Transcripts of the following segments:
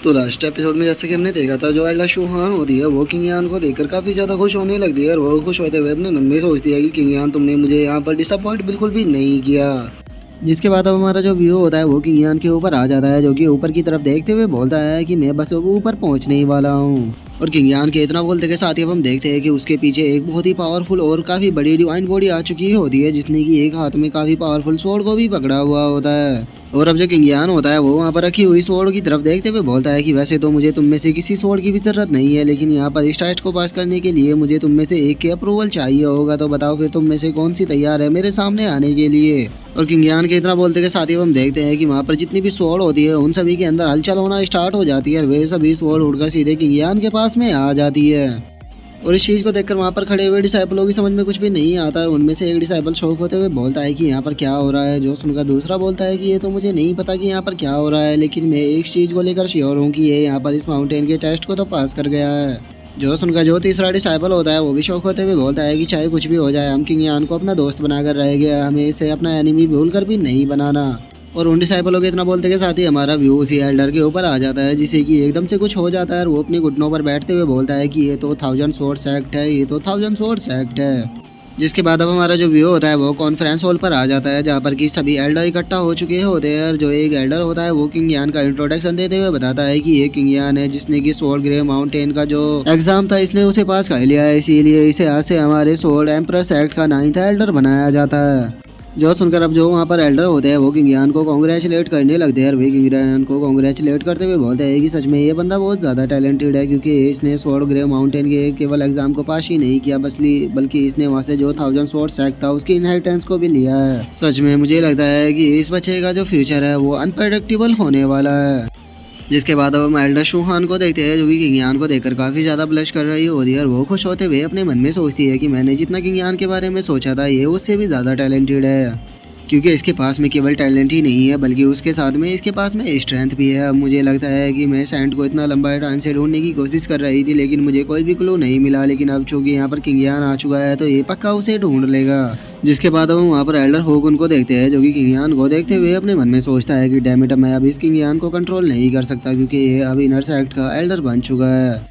तो last episode में जैसे कि हमने देखा था, जो एल्डा शूहान होती है वो किंग यान को देखकर काफ़ी ज़्यादा खुश होने लगती है और वो खुश होते हुए अपने मन में सोचती है कि किंग यान तुमने मुझे यहाँ पर डिसअपॉइंट बिल्कुल भी नहीं किया। जिसके बाद अब हमारा जो व्यू होता है वो किंग यान के ऊपर आ जाता है, जो कि ऊपर की तरफ देखते हुए बोलता है कि मैं बस ऊपर पहुँचने ही वाला हूँ। और किंग यान के इतना बोलते के साथ ही अब हम देखते हैं कि उसके पीछे एक बहुत ही पावरफुल और काफ़ी बड़ी डिवाइन बॉडी आ चुकी होती है, जिसने कि एक हाथ में काफ़ी पावरफुल स्वॉर्ड को भी पकड़ा हुआ होता है। और अब जो किंग यान होता है वो वहाँ पर रखी हुई स्वॉर्ड की तरफ देखते हुए बोलता है कि वैसे तो मुझे तुम में से किसी स्वॉर्ड की भी जरूरत नहीं है, लेकिन यहाँ पर इस टेस्ट को पास करने के लिए मुझे तुम में से एक के अप्रूवल चाहिए होगा। तो बताओ फिर तुम में से कौन सी तैयार है मेरे सामने आने के लिए। और किंग यान के इतना बोलते के साथ ही हम देखते हैं कि वहाँ पर जितनी भी स्वॉर्ड होती है उन सभी के अंदर हलचल होना स्टार्ट हो जाती है और वे सभी स्वॉर्ड उड़कर सीधे किंग यान के पास में आ जाती है। और इस चीज़ को देखकर वहाँ पर खड़े हुए डिसाइपलों की समझ में कुछ भी नहीं आता और उनमें से एक डिसाइपल शौक होते हुए बोलता है कि यहाँ पर क्या हो रहा है। जो सुनकर दूसरा बोलता है कि ये तो मुझे नहीं पता कि यहाँ पर क्या हो रहा है, लेकिन मैं एक चीज़ को लेकर श्योर हूँ कि ये यहाँ पर इस माउंटेन के टेस्ट को तो पास कर गया है। जो सुनकर जो तीसरा डिसाइपल होता है वो भी शौक होते हुए बोलता है कि चाहे कुछ भी हो जाए हम किंग यान को अपना दोस्त बनाकर रहेंगे, हमें इसे अपना एनिमी भूल कर भी नहीं बनाना। और उन डिसाइपलों के इतना बोलते के साथ ही हमारा व्यू उसी एल्डर के ऊपर आ जाता है, जिसे कि एकदम से कुछ हो जाता है और वो अपनी घुटनों पर बैठते हुए बोलता है कि ये तो 1000 स्वॉर्ड्स एक्ट है, ये तो 1000 स्वॉर्ड्स एक्ट है। जिसके बाद अब हमारा जो व्यू होता है वो कॉन्फ्रेंस हॉल पर आ जाता है, जहाँ पर कि सभी एल्डर इकट्ठा हो चुके होते हैं। और जो एक एल्डर होता है वो किंग यान का इंट्रोडक्शन देते हुए बताता है कि ये किंग यान है, जिसने कि स्वॉर्ड ग्रे माउंटेन का जो एग्जाम था इसने उसे पास कर लिया है, इसीलिए इसे आज से हमारे स्वॉर्ड एम्प्रेस एक्ट का 9th एल्डर बनाया जाता है। जो सुनकर अब जो वहाँ पर एल्डर होते हैं वो किंग यान को कांग्रेचुलेट करने लगते हैं और वे किंग यान को कांग्रेचुलेट करते हुए बोलते हैं कि सच में ये बंदा बहुत ज़्यादा टैलेंटेड है, क्योंकि इसने स्वॉर्ड ग्रे माउंटेन के केवल एग्जाम को पास ही नहीं किया बल्कि इसने वहाँ से जो 1000 स्वॉर्ड एक्ट था उसकी इनहेरिटेंस को भी लिया है। सच में मुझे लगता है कि इस बच्चे का जो फ्यूचर है वो अनप्रेडिक्टेबल होने वाला है। जिसके बाद अब हम एल्डर शूहान को देखते हैं, जो कि किंग यान को देखकर काफ़ी ज़्यादा ब्लश कर रही होती है और वो खुश होते हुए अपने मन में सोचती है कि मैंने जितना किंग यान के बारे में सोचा था ये उससे भी ज़्यादा टैलेंटेड है, क्योंकि इसके पास में केवल टैलेंट ही नहीं है बल्कि उसके साथ में इसके पास में स्ट्रेंथ भी है। अब मुझे लगता है कि मैं सैंड को इतना लंबा टाइम से ढूंढने की कोशिश कर रही थी, लेकिन मुझे कोई भी क्लू नहीं मिला, लेकिन अब चूंकि यहाँ पर किंग यान आ चुका है तो ये पक्का उसे ढूंढ लेगा। जिसके बाद अब हम वहाँ पर एल्डर होगुन को देखते हैं, जो कि किंग यान को देखते हुए अपने मन में सोचता है कि डैम इट, मैं अब इस किंग यान को कंट्रोल नहीं कर सकता, क्योंकि ये अब इनर सेक्ट का एल्डर बन चुका है।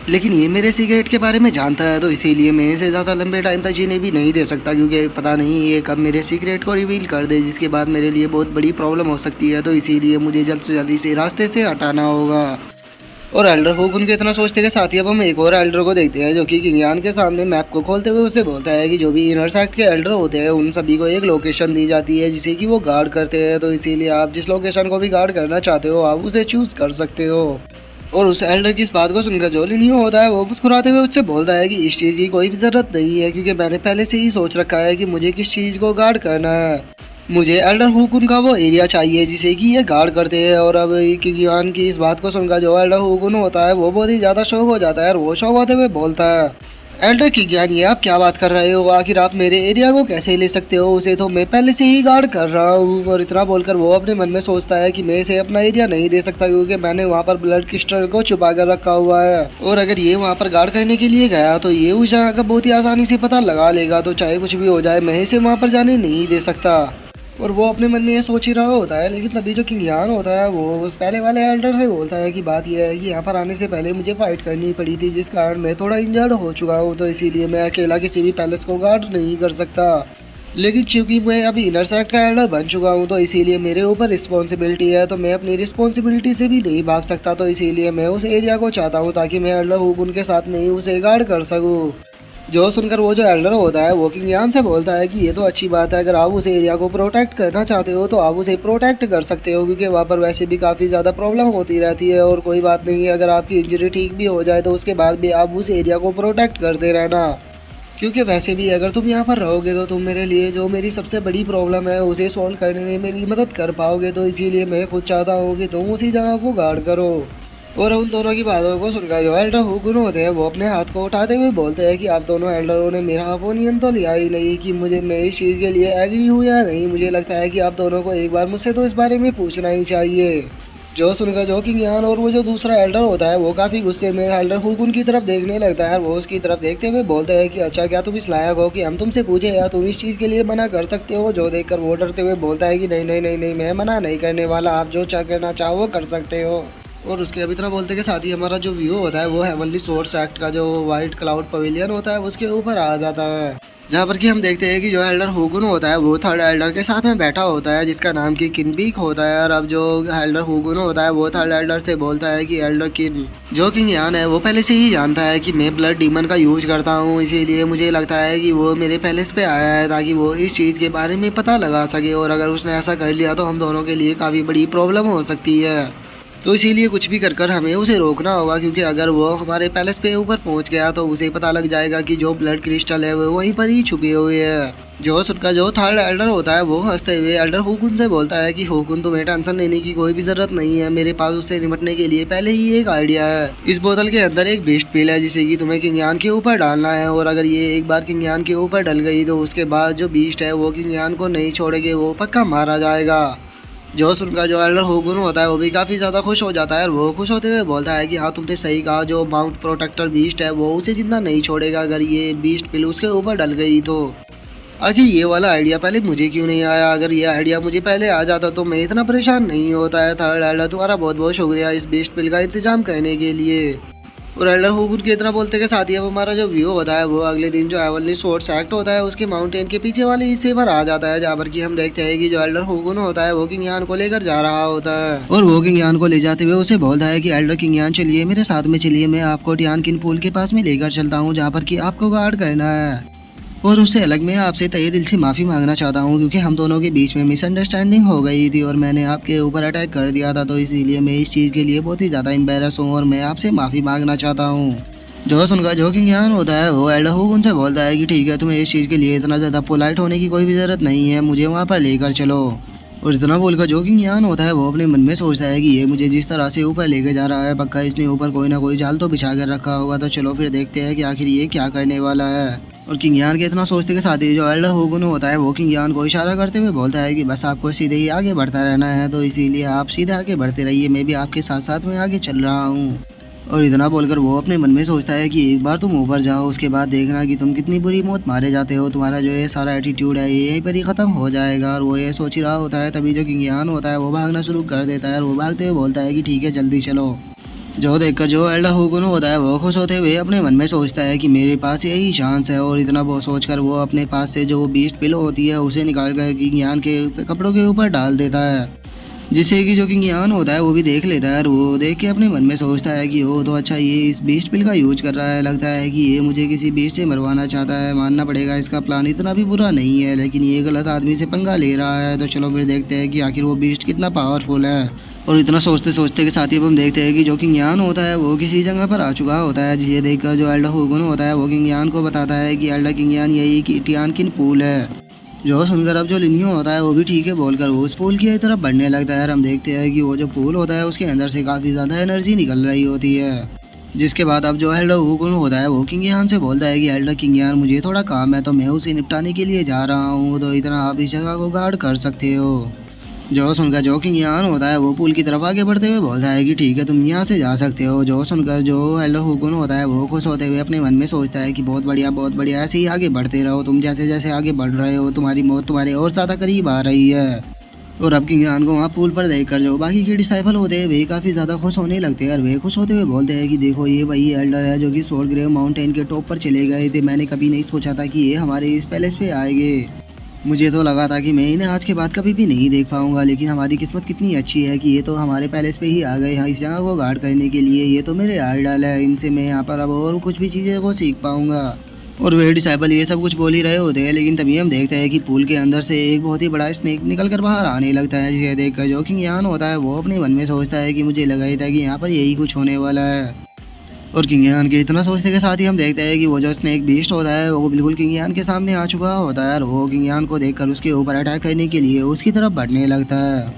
लेकिन ये मेरे सीक्रेट के बारे में जानता है, तो इसीलिए मैं इसे ज़्यादा लंबे टाइम तक जीने भी नहीं दे सकता, क्योंकि पता नहीं ये कब मेरे सीक्रेट को रिवील कर दे, जिसके बाद मेरे लिए बहुत बड़ी प्रॉब्लम हो सकती है। तो इसीलिए मुझे जल्द से जल्द इसे रास्ते से हटाना होगा। और एल्डर होगुन के इतना सोचते के साथ ही अब हम एक और एल्डर को देखते हैं, जो कि किंग यान के सामने मैप को खोलते हुए उसे बोलता है कि जो भी इनर सेक्ट के एल्डर होते हैं उन सभी को एक लोकेशन दी जाती है जिसे कि वो गार्ड करते हैं। तो इसीलिए आप जिस लोकेशन को भी गार्ड करना चाहते हो आप उसे चूज कर सकते हो। और उस एल्डर की इस बात को सुनकर जो लिनियो होता है वो मुस्कुराते हुए उससे बोलता है कि इस चीज़ की कोई भी ज़रूरत नहीं है, क्योंकि मैंने पहले से ही सोच रखा है कि मुझे किस चीज़ को गार्ड करना है। मुझे एल्डर हुकुन का वो एरिया चाहिए जिसे कि ये गार्ड करते हैं। और अब किंग यान की इस बात को सुनकर जो एल्डर हुकुन होता है वो बहुत ही ज़्यादा शौक हो जाता है और वो शौक होते हुए बोलता है, एल्डर किंग यान ये आप क्या बात कर रहे हो, आखिर आप मेरे एरिया को कैसे ले सकते हो, उसे तो मैं पहले से ही गार्ड कर रहा हूँ। और इतना बोलकर वो अपने मन में सोचता है कि मैं इसे अपना एरिया नहीं दे सकता, क्योंकि मैंने वहाँ पर ब्लड क्रिस्टल को छुपा कर रखा हुआ है, और अगर ये वहाँ पर गार्ड करने के लिए गया तो ये उस जगह का बहुत ही आसानी से पता लगा लेगा। तो चाहे कुछ भी हो जाए मैं इसे वहाँ पर जाने नहीं दे सकता। और वो अपने मन में ये सोच ही रहा होता है, लेकिन तभी जो किंग यान होता है वो उस पहले वाले एल्डर से बोलता है कि बात यह है कि यहाँ पर आने से पहले मुझे फाइट करनी पड़ी थी, जिस कारण मैं थोड़ा इंजर्ड हो चुका हूँ, तो इसीलिए मैं अकेला किसी भी पैलेस को गार्ड नहीं कर सकता। लेकिन चूंकि मैं अभी इनर सेक्ट का एल्डर बन चुका हूँ तो इसीलिए मेरे ऊपर रिस्पॉन्सिबिलिटी है, तो मैं अपनी रिस्पॉन्सिबिलिटी से भी नहीं भाग सकता। तो इसीलिए मैं उस एरिया को चाहता हूँ ताकि मैं एल्डर हुकुन के साथ में ही उसे गार्ड कर सकूँ। जो सुनकर वो जो एल्डर होता है वो किंग यान से बोलता है कि ये तो अच्छी बात है, अगर आप उस एरिया को प्रोटेक्ट करना चाहते हो तो आप उसे प्रोटेक्ट कर सकते हो, क्योंकि वहाँ पर वैसे भी काफ़ी ज़्यादा प्रॉब्लम होती रहती है। और कोई बात नहीं, अगर आपकी इंजरी ठीक भी हो जाए तो उसके बाद भी आप उस एरिया को प्रोटेक्ट करते रहना, क्योंकि वैसे भी अगर तुम यहाँ पर रहोगे तो तुम मेरे लिए जो मेरी सबसे बड़ी प्रॉब्लम है उसे सॉल्व करने में मेरी मदद कर पाओगे। तो इसीलिए मैं खुद चाहता हूँ कि तुम उसी जगह को गार्ड करो। और उन दोनों की बातों को सुनकर जो एल्डर हुकुन होते हैं वो अपने हाथ को उठाते हुए बोलते हैं कि आप दोनों एल्डरों ने मेरा ओपिनियन तो लिया ही नहीं कि मैं इस चीज़ के लिए एग्री हूँ या नहीं। मुझे लगता है कि आप दोनों को एक बार मुझसे तो इस बारे में पूछना ही चाहिए। जो सुनकर जो किंग यान और वो जो दूसरा एल्डर होता है वो काफ़ी गुस्से में एल्डर हुकुन की तरफ देखने लगता है। वो उसकी तरफ देखते हुए बोलते हैं कि अच्छा क्या तुम इस लायक हो कि हम तुमसे पूछे, या तुम इस चीज़ के लिए मना कर सकते हो। जो देखकर वो डरते हुए बोलता है कि नहीं नहीं नहीं नहीं, मैं मना नहीं करने वाला, आप जो करना चाहो वो कर सकते हो। और उसके अब इतना बोलते के साथ ही हमारा जो व्यू होता है वो हेवनली सोर्स एक्ट का जो वाइट क्लाउड पवेलियन होता है उसके ऊपर आ जाता है, जहाँ पर कि हम देखते हैं कि जो एल्डर हुगुन होता है वो थर्ड एल्डर के साथ में बैठा होता है जिसका नाम कि किनबीक होता है। और अब जो एल्डर हुगुन होता है वो थर्ड एल्डर से बोलता है कि एल्डर किन जो किंग यान है वो पहले से ही जानता है कि मैं ब्लड डीमन का यूज करता हूँ, इसीलिए मुझे लगता है कि वो मेरे पैलेस पे आया है ताकि वो इस चीज़ के बारे में पता लगा सके, और अगर उसने ऐसा कर लिया तो हम दोनों के लिए काफ़ी बड़ी प्रॉब्लम हो सकती है। तो इसीलिए कुछ भी कर कर हमें उसे रोकना होगा, क्योंकि अगर वो हमारे पैलेस पे ऊपर पहुंच गया तो उसे पता लग जाएगा कि जो ब्लड क्रिस्टल है वो वहीं पर ही छुपे हुए है। जो उनका जो थर्ड एल्डर होता है वो हंसते हुए एल्डर हुकुन से बोलता है कि हुकुन तुम्हें टेंशन लेने की कोई भी जरूरत नहीं है, मेरे पास उससे निपटने के लिए पहले ही एक आइडिया है। इस बोतल के अंदर एक बेस्ट पिल है जिसे कि तुम्हें किंगयान के ऊपर डालना है, और अगर ये एक बार किंगयान के ऊपर डल गई तो उसके बाद जो बीस्ट है वो किंगयान को नहीं छोड़ेगे, वो पक्का मारा जाएगा। जो सुनकर जो एल्डर हुगुन होता है वो भी काफ़ी ज़्यादा खुश हो जाता है, और वो खुश होते हुए बोलता है कि हाँ तुमने सही कहा, जो माउंट प्रोटेक्टर बीस्ट है वो उसे जिंदा नहीं छोड़ेगा अगर ये बीस्ट पिल उसके ऊपर डल गई तो। आखिर ये वाला आइडिया पहले मुझे क्यों नहीं आया, अगर ये आइडिया मुझे पहले आ जाता तो मैं इतना परेशान नहीं होता है। थर्ड एल्डर तुम्हारा बहुत बहुत शुक्रिया इस बीस्ट पिल का इंतजाम करने के लिए। और एल्डर हुगुन के इतना बोलते के साथ ही अब हमारा जो व्यू होता है वो अगले दिन जो हेवनली सोर्स एक्ट होता है उसके माउंटेन के पीछे वाले हिस्से पर आ जाता है, जहाँ पर कि हम देखते हैं कि जो एल्डर हुगुन होता है वो किंगयान को लेकर जा रहा होता है, और वो किंगयान को ले जाते हुए उसे बोलता है कि एल्डर किंगयान चलिए मेरे साथ में चलिए, मैं आपको टियानकिन पूल के पास में लेकर चलता हूँ जहाँ पर कि आपको गार्ड करना है। और उससे अलग मैं आपसे तहे दिल से माफ़ी मांगना चाहता हूँ, क्योंकि हम दोनों के बीच में मिसअंडरस्टैंडिंग हो गई थी और मैंने आपके ऊपर अटैक कर दिया था, तो इसीलिए मैं इस चीज़ के लिए बहुत ही ज़्यादा एम्बेरस हूँ और मैं आपसे माफ़ी मांगना चाहता हूँ। जो सुनकर जो किंगयान होता है वो एल्डर हुगुन से बोलता है कि ठीक है, तुम्हें इस चीज़ के लिए इतना ज़्यादा पोलाइट होने की कोई भी ज़रूरत नहीं है, मुझे वहाँ पर लेकर चलो। और इतना बोलकर जो किंगयान होता है वो अपने मन में सोचता है कि ये मुझे जिस तरह से ऊपर लेके जा रहा है पक्का इसने ऊपर कोई ना कोई जाल तो बिछा कर रखा होगा, तो चलो फिर देखते हैं कि आखिर ये क्या करने वाला है। और किंगयान के इतना सोचते के साथ ही जो एल्डर हुगुन होता है वो किंगयान को इशारा करते हुए बोलता है कि बस आपको सीधे ही आगे बढ़ता रहना है, तो इसीलिए आप सीधे आगे बढ़ते रहिए, मैं भी आपके साथ साथ में आगे चल रहा हूँ। और इतना बोलकर वो अपने मन में सोचता है कि एक बार तुम ऊपर जाओ उसके बाद देखना कि तुम कितनी बुरी मौत मारे जाते हो, तुम्हारा जो ये सारा एटीट्यूड है ये यहीं पर ही ख़त्म हो जाएगा। और वो ये सोच ही रहा होता है तभी जो किंगयान होता है वो भागना शुरू कर देता है, और वो भागते हुए बोलता है कि ठीक है जल्दी चलो। जो देखकर जो एल्डर हुगुन होता है वो खुश होते हुए अपने मन में सोचता है कि मेरे पास यही चांस है, और इतना वो सोचकर वो अपने पास से जो बीस्ट पिलो होती है उसे निकाल कर किंगयान के कपड़ों के ऊपर डाल देता है, जिससे कि जो किंगयान होता है वो भी देख लेता है, और वो देख के अपने मन में सोचता है कि ओ तो अच्छा ये इस बीस्ट पिल का यूज कर रहा है, लगता है कि ये मुझे किसी बीस्ट से मरवाना चाहता है, मानना पड़ेगा इसका प्लान इतना भी बुरा नहीं है, लेकिन ये गलत आदमी से पंगा ले रहा है, तो चलो फिर देखते हैं कि आखिर वो बीस्ट कितना पावरफुल है। और इतना सोचते सोचते के साथ ही हम देखते हैं कि जो किंगयान होता है वो किसी जगह पर आ चुका होता है, जिसे देखकर जो एल्डर हुगुन होता है वो किंगयान को बताता है कि एल्डर किंगयान यही कि टियानकिन पूल है। जो सुनकर अब जो लिनियो होता है वो भी ठीक है बोलकर वो उस पूल की तरफ बढ़ने लगता है, और हम देखते हैं कि वो जो पूल होता है उसके अंदर से काफ़ी ज़्यादा एनर्जी निकल रही होती है। जिसके बाद अब जो एल्डर हुगुन होता है वो किंगयान से बोलता है कि एल्डर किंगयान मुझे थोड़ा काम है तो मैं उसे निपटाने के लिए जा रहा हूँ, तो इतना आप इस जगह को गार्ड कर सकते हो। जो सुनकर जो किंगयान होता है वो पुल की तरफ आगे बढ़ते हुए बोलता है कि ठीक है तुम यहाँ से जा सकते हो। जो सुनकर जो एल्डर हुगुन होता है वो खुश होते हुए अपने मन में सोचता है कि बहुत बढ़िया ऐसे ही आगे बढ़ते रहो, तुम जैसे जैसे आगे बढ़ रहे हो तुम्हारी मौत तुम्हारे और ज़्यादा करीब आ रही है। और अब किंगयान को वहाँ पुल पर देखकर जो बाकी के डिसाइपल होते हैं वे काफ़ी ज़्यादा खुश होने लगते हैं, और वे खुश होते हुए बोलते हैं कि देखो ये वही एल्डर है जो कि स्वॉर्ड ग्रेव माउंटेन के टॉप पर चले गए थे, मैंने कभी नहीं सोचा था कि ये हमारे इस पैलेस पे आएंगे, मुझे तो लगा था कि मैं इन्हें आज के बाद कभी भी नहीं देख पाऊंगा, लेकिन हमारी किस्मत कितनी अच्छी है कि ये तो हमारे पैलेस पे ही आ गए हैं इस जगह को गार्ड करने के लिए, ये तो मेरे आइडल है, इनसे मैं यहाँ पर अब और कुछ भी चीज़ें को सीख पाऊंगा। और वे डिसाइपल ये सब कुछ बोल ही रहे होते हैं, लेकिन तभी हम देखते हैं कि पूल के अंदर से एक बहुत ही बड़ा स्नेक निकल कर बाहर आने लगता है, जिसे देखकर जो किंगयान होता है वो अपने मन में सोचता है कि मुझे लगा ही था कि यहाँ पर यही कुछ होने वाला है। और किंगयान के इतना सोचने के साथ ही हम देखते हैं कि वो जो स्नेक बीस्ट होता है वो बिल्कुल किंगयान के सामने आ चुका होता है, और वो किंगयान को देखकर उसके ऊपर अटैक करने के लिए उसकी तरफ बढ़ने लगता है,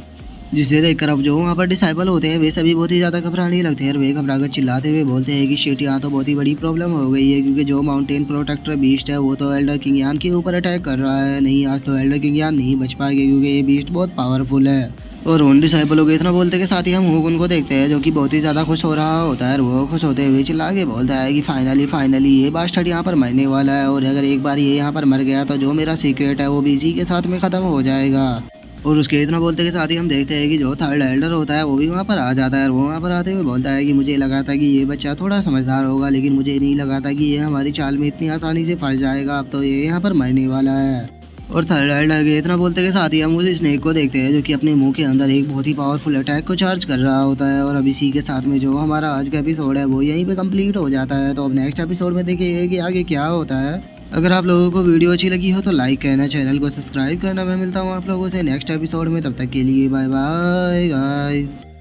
जिसे देखकर अब जो वहाँ पर डिसाइपल होते हैं वे सभी बहुत ही ज़्यादा घबराने लगते हैं, और वे घबराकर चिल्लाते हुए बोलते हैं कि शिट यहाँ तो बहुत ही बड़ी प्रॉब्लम हो गई है, क्योंकि जो माउंटेन प्रोटेक्टर बीस्ट है वो तो एल्डर किंगयान के ऊपर अटैक कर रहा है, नहीं आज तो एल्डर किंगयान नहीं बच पाएगा क्योंकि ये बीस्ट बहुत पावरफुल है। और उन डिसाइपलों के इतना बोलते के साथ ही हम हुगुन को देखते हैं जो कि बहुत ही ज़्यादा खुश हो रहा होता है, और वो खुश होते हुए चिल्ला के बोलता है कि फाइनली ये बास्टर्ड यहाँ पर मरने वाला है, और अगर एक बार ये यहाँ पर मर गया तो जो मेरा सीक्रेट है वो भी इसी के साथ में ख़त्म हो जाएगा। और उसके इतना बोलते के साथ ही हम देखते हैं कि जो थर्ड एल्डर होता है वो भी वहाँ पर आ जाता है और वो वहाँ पर आते हुए बोलता है कि मुझे लगा था कि ये बच्चा थोड़ा समझदार होगा, लेकिन मुझे नहीं लगा था कि ये हमारी चाल में इतनी आसानी से फंस जाएगा, अब तो ये यहाँ पर मरने वाला है। और थर्ड एल्डर के इतना बोलते के साथ ही हम उस स्नेक को देखते हैं जो कि अपने मुंह के अंदर एक बहुत ही पावरफुल अटैक को चार्ज कर रहा होता है। और अब इसी के साथ में जो हमारा आज का एपिसोड है वो यहीं पे कंप्लीट हो जाता है। तो अब नेक्स्ट एपिसोड में देखिए कि आगे क्या होता है। अगर आप लोगों को वीडियो अच्छी लगी हो तो लाइक करना, चैनल को सब्सक्राइब करना। मैं मिलता हूँ आप लोगों से नेक्स्ट एपिसोड में, तब तक के लिए बाय बाय गाइस।